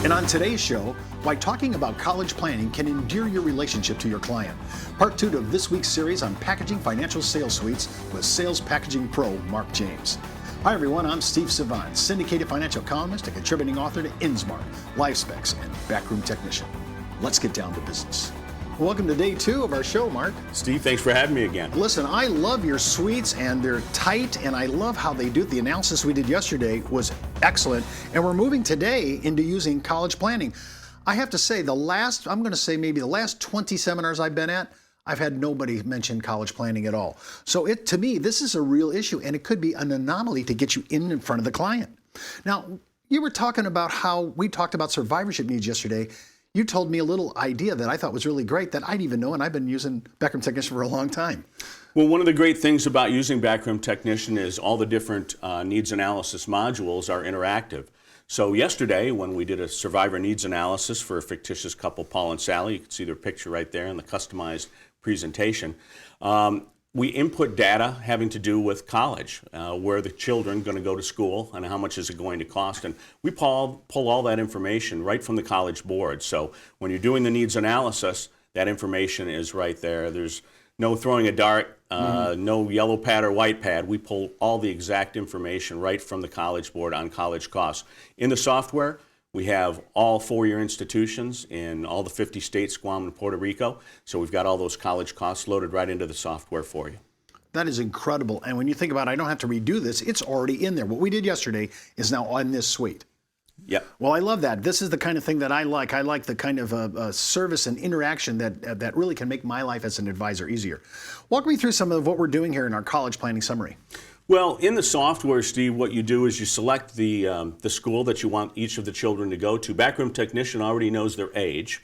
And on today's show, why talking about college planning can endear your relationship to your client. Part 2 of this week's series on packaging financial sales suites with sales packaging pro Mark James. Hi everyone, I'm Steve Savant, syndicated financial columnist and contributing author to InSmart, LifeSpecs, and Backroom Technician. Let's get down to business. Welcome to day 2 of our show, Mark. Steve, thanks for having me again. Listen, I love your suites, and they're tight, and I love how they do it. The analysis we did yesterday was excellent, and we're moving today into using college planning. I have to say, I'm going to say maybe the last 20 seminars I've been at, I've had nobody mention college planning at all. So to me, this is a real issue, and it could be an anomaly to get you in front of the client. Now, you were talking about how we talked about survivorship needs yesterday. You told me a little idea that I thought was really great that I didn't even know, and I've been using Backroom Technician for a long time. Well, one of the great things about using Backroom Technician is all the different needs analysis modules are interactive. So yesterday, when we did a survivor needs analysis for a fictitious couple, Paul and Sally, you can see their picture right there in the customized presentation. We input data having to do with college, where the children are going to go to school and how much is it going to cost. And we pull all that information right from the college board. So when you're doing the needs analysis, that information is right there. There's no throwing a dart, no yellow pad or white pad. We pull all the exact information right from the college board on college costs. In the software, we have all four-year institutions in all the 50 states, Guam and Puerto Rico. So we've got all those college costs loaded right into the software for you. That is incredible. And when you think about it, I don't have to redo this. It's already in there. What we did yesterday is now on this suite. Yep. Well, I love that. This is the kind of thing that I like. I like the kind of service and interaction that really can make my life as an advisor easier. Walk me through some of what we're doing here in our college planning summary. Well, in the software, Steve, what you do is you select the school that you want each of the children to go to. Backroom Technician already knows their age.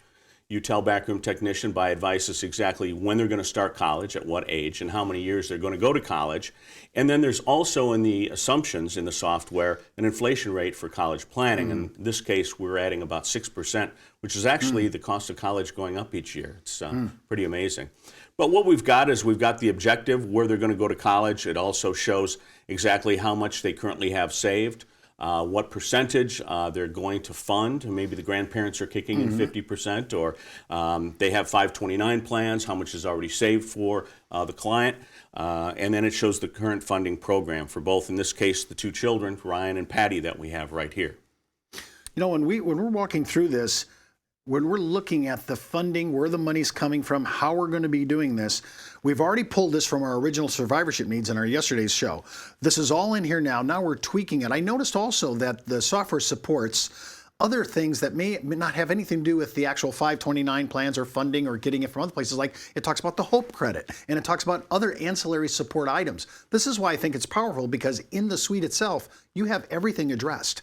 You tell Backroom Technician by advices exactly when they're going to start college, at what age, and how many years they're going to go to college. And then there's also in the assumptions in the software an inflation rate for college planning. In this case, we're adding about 6%, which is actually the cost of college going up each year. It's pretty amazing. But what we've got is we've got the objective, where they're going to go to college. It also shows exactly how much they currently have saved, what percentage they're going to fund. Maybe the grandparents are kicking in 50%, or they have 529 plans, how much is already saved for the client. And then it shows the current funding program for both, in this case, the two children, Ryan and Patty, that we have right here. You know, when we're walking through this, when we're looking at the funding, where the money's coming from, how we're going to be doing this, we've already pulled this from our original survivorship needs in our yesterday's show. This is all in here now. Now we're tweaking it. I noticed also that the software supports other things that may not have anything to do with the actual 529 plans or funding or getting it from other places. Like it talks about the Hope Credit, and it talks about other ancillary support items. This is why I think it's powerful, because in the suite itself, you have everything addressed.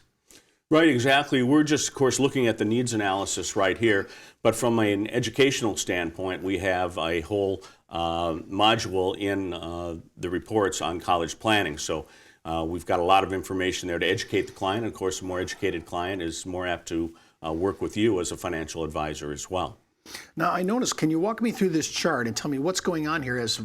Right, exactly. We're just, of course, looking at the needs analysis right here. But from an educational standpoint, we have a whole module in the reports on college planning. So we've got a lot of information there to educate the client. Of course, a more educated client is more apt to work with you as a financial advisor as well. Now, I noticed, can you walk me through this chart and tell me what's going on here as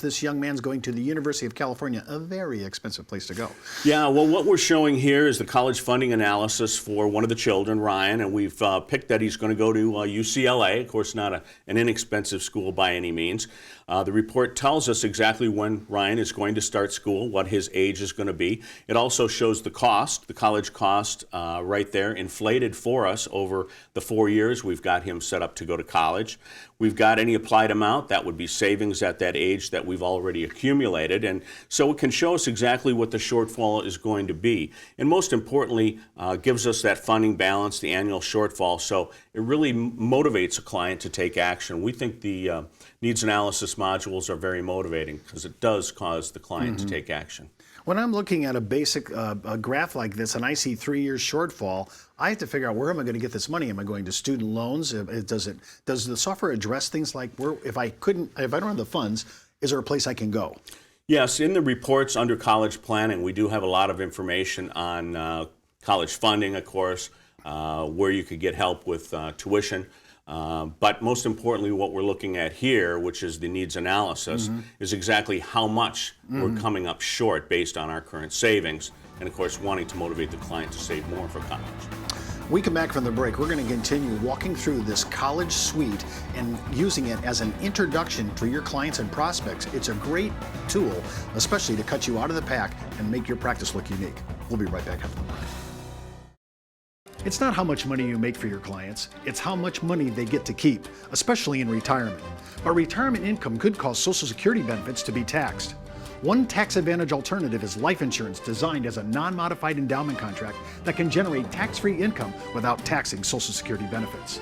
this young man's going to the University of California, a very expensive place to go? Yeah, well, what we're showing here is the college funding analysis for one of the children, Ryan, and we've picked that he's going to go to UCLA, of course, not an inexpensive school by any means. The report tells us exactly when Ryan is going to start school, what his age is going to be. It also shows the cost, the college cost right there, inflated for us over the 4 years we've got him set up to go to college. We've got any applied amount, that would be savings at that age that we've already accumulated. And so it can show us exactly what the shortfall is going to be. And most importantly, gives us that funding balance, the annual shortfall. So it really motivates a client to take action. We think the needs analysis modules are very motivating because it does cause the client to take action. When I'm looking at a basic a graph like this and I see 3 years shortfall, I have to figure out, where am I going to get this money? Am I going to student loans? Does the software address things like, where if I don't have the funds, is there a place I can go? Yes, in the reports under college planning, we do have a lot of information on college funding, of course, where you could get help with tuition. But most importantly, what we're looking at here, which is the needs analysis, is exactly how much we're coming up short based on our current savings, and of course wanting to motivate the client to save more for college. We come back from the break, we're going to continue walking through this college suite and using it as an introduction to your clients and prospects. It's a great tool, especially to cut you out of the pack and make your practice look unique. We'll be right back after the break. It's not how much money you make for your clients, it's how much money they get to keep, especially in retirement. But retirement income could cause Social Security benefits to be taxed. One tax advantage alternative is life insurance designed as a non-modified endowment contract that can generate tax-free income without taxing Social Security benefits.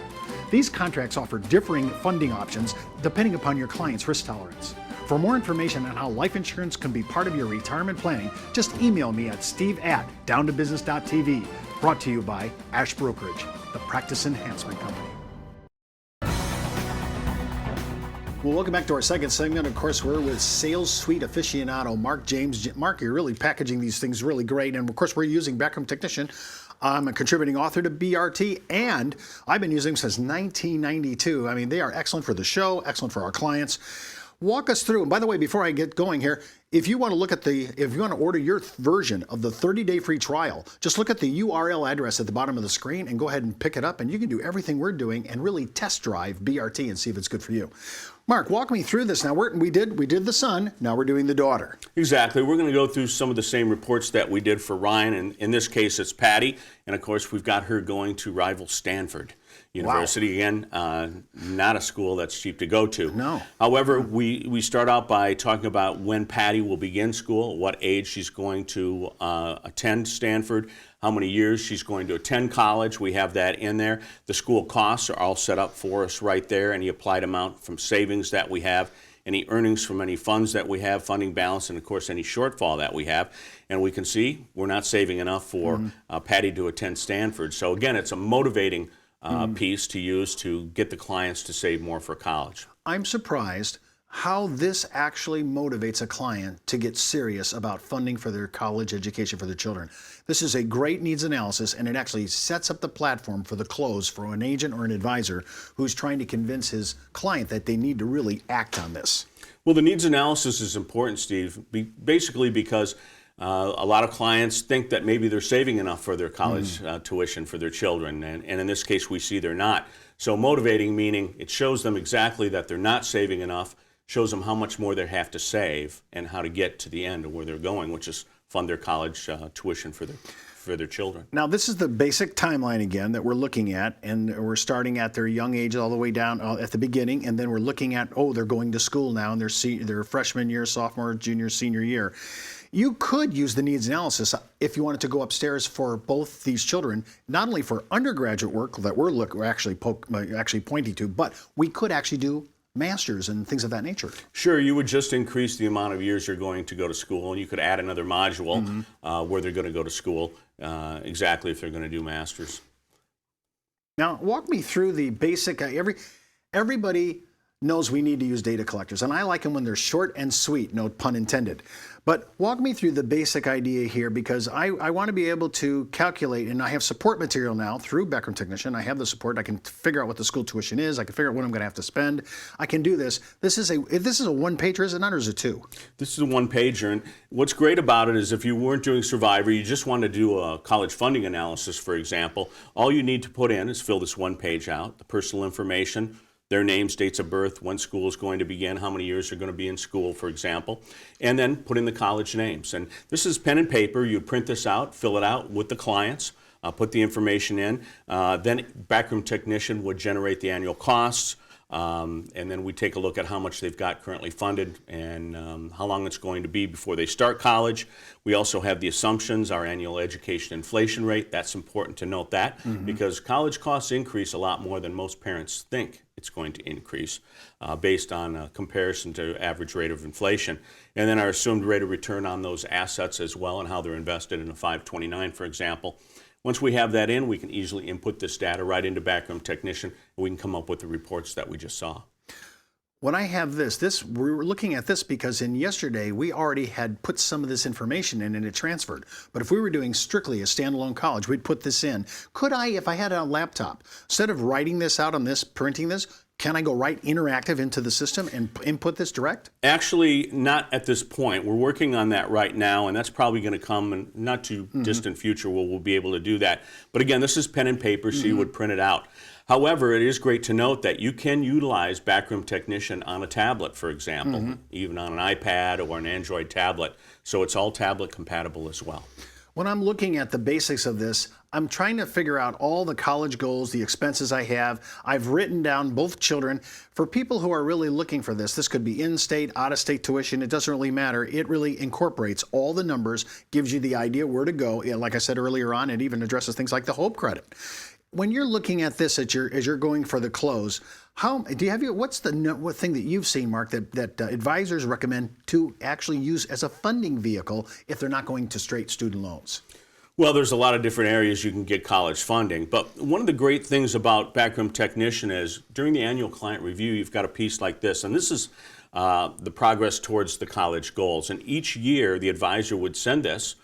These contracts offer differing funding options depending upon your client's risk tolerance. For more information on how life insurance can be part of your retirement planning, just email me at steve@downtobusiness.tv. Brought to you by Ash Brokerage, the practice enhancement company. Well, welcome back to our second segment. Of course, we're with Sales Suite aficionado Mark James. Mark, you're really packaging these things really great. And of course, we're using Backroom Technician. I'm a contributing author to BRT, and I've been using them since 1992. I mean, they are excellent for the show, excellent for our clients. Walk us through, and by the way, before I get going here, if you want to look at if you want to order your version of the 30-day free trial, just look at the URL address at the bottom of the screen and go ahead and pick it up, and you can do everything we're doing and really test drive BRT and see if it's good for you. Mark, walk me through this. Now, we did the son, now we're doing the daughter. Exactly. We're going to go through some of the same reports that we did for Ryan, and in this case, it's Patty, and of course, we've got her going to rival Stanford University. Wow. Again, not a school that's cheap to go to. No. However, we start out by talking about when Patty will begin school, what age she's going to attend Stanford, how many years she's going to attend college. We have that in there. The school costs are all set up for us right there. Any applied amount from savings that we have, any earnings from any funds that we have, funding balance, and of course any shortfall that we have. And we can see we're not saving enough for Patty to attend Stanford. So again, it's a motivating piece to use to get the clients to save more for college. I'm surprised how this actually motivates a client to get serious about funding for their college education for their children. This is a great needs analysis, and it actually sets up the platform for the close for an agent or an advisor who's trying to convince his client that they need to really act on this. Well, the needs analysis is important, Steve, basically because a lot of clients think that maybe they're saving enough for their college tuition for their children, and in this case we see they're not. So motivating, meaning it shows them exactly that they're not saving enough, shows them how much more they have to save and how to get to the end of where they're going, which is fund their college tuition for their children. Now, this is the basic timeline again that we're looking at, and we're starting at their young age all the way down at the beginning, and then we're looking at, they're going to school now in their freshman year, sophomore, junior, senior year. You could use the needs analysis if you wanted to go upstairs for both these children, not only for undergraduate work that we're actually pointing to, but we could actually do masters and things of that nature. Sure, you would just increase the amount of years you're going to go to school, and you could add another module where they're going to go to school, exactly if they're going to do masters. Now, walk me through the basic, everybody knows we need to use data collectors, and I like them when they're short and sweet, no pun intended. But walk me through the basic idea here, because I want to be able to calculate, and I have support material now through Backroom Technician. I have the support. I can figure out what the school tuition is. I can figure out what I'm going to have to spend. I can do this. This is a one-pager, is it not, or is it two? This is a one-pager, and what's great about it is if you weren't doing Survivor, you just want to do a college funding analysis, for example, all you need to put in is fill this one page out, the personal information, their names, dates of birth, when school is going to begin, how many years they're going to be in school, for example, and then put in the college names. And this is pen and paper. You print this out, fill it out with the clients, put the information in. Then Backroom Technician would generate the annual costs, and then we take a look at how much they've got currently funded and how long it's going to be before they start college. We also have the assumptions, our annual education inflation rate. That's important to note that because college costs increase a lot more than most parents think it's going to increase based on a comparison to average rate of inflation. And then our assumed rate of return on those assets as well and how they're invested in a 529, for example. Once we have that in, we can easily input this data right into Backroom Technician, and we can come up with the reports that we just saw. When I have this, we were looking at this because in yesterday, we already had put some of this information in and it transferred. But if we were doing strictly a standalone college, we'd put this in. Could I, if I had a laptop, instead of writing this out on this, printing this, can I go right interactive into the system and input this direct? Actually, not at this point. We're working on that right now, and that's probably going to come in not too distant future where we'll be able to do that. But again, this is pen and paper, so you would print it out. However, it is great to note that you can utilize Backroom Technician on a tablet, for example, even on an iPad or an Android tablet. So it's all tablet compatible as well. When I'm looking at the basics of this, I'm trying to figure out all the college goals, the expenses I have. I've written down both children. For people who are really looking for this could be in-state, out-of-state tuition. It doesn't really matter. It really incorporates all the numbers, gives you the idea where to go. Like I said earlier on, it even addresses things like the Hope Credit. When you're looking at this as you're going for the close, what's the thing that you've seen, Mark, that advisors recommend to actually use as a funding vehicle if they're not going to straight student loans? Well, there's a lot of different areas you can get college funding, but one of the great things about Backroom Technician is during the annual client review, you've got a piece like this, and this is the progress towards the college goals. And each year, the advisor would send this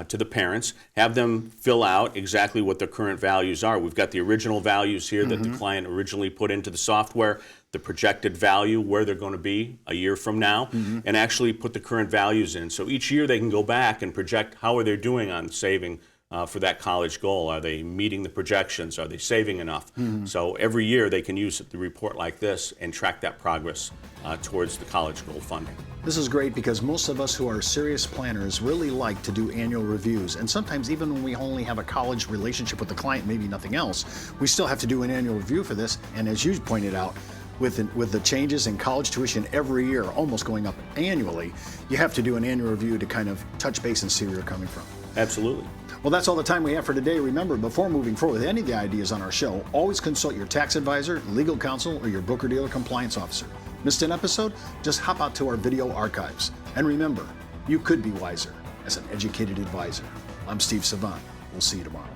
to the parents, have them fill out exactly what their current values are. We've got the original values here that the client originally put into the software, the projected value, where they're going to be a year from now, and actually put the current values in. So each year they can go back and project how are they doing on saving for that college goal. Are they meeting the projections? Are they saving enough? So every year they can use the report like this and track that progress towards the college goal funding. This is great because most of us who are serious planners really like to do annual reviews. And sometimes even when we only have a college relationship with the client, maybe nothing else, we still have to do an annual review for this. And as you pointed out, with the changes in college tuition every year, almost going up annually, you have to do an annual review to kind of touch base and see where you're coming from. Absolutely. Well, that's all the time we have for today. Remember, before moving forward with any of the ideas on our show, always consult your tax advisor, legal counsel, or your broker-dealer compliance officer. Missed an episode? Just hop out to our video archives. And remember, you could be wiser as an educated advisor. I'm Steve Savant. We'll see you tomorrow.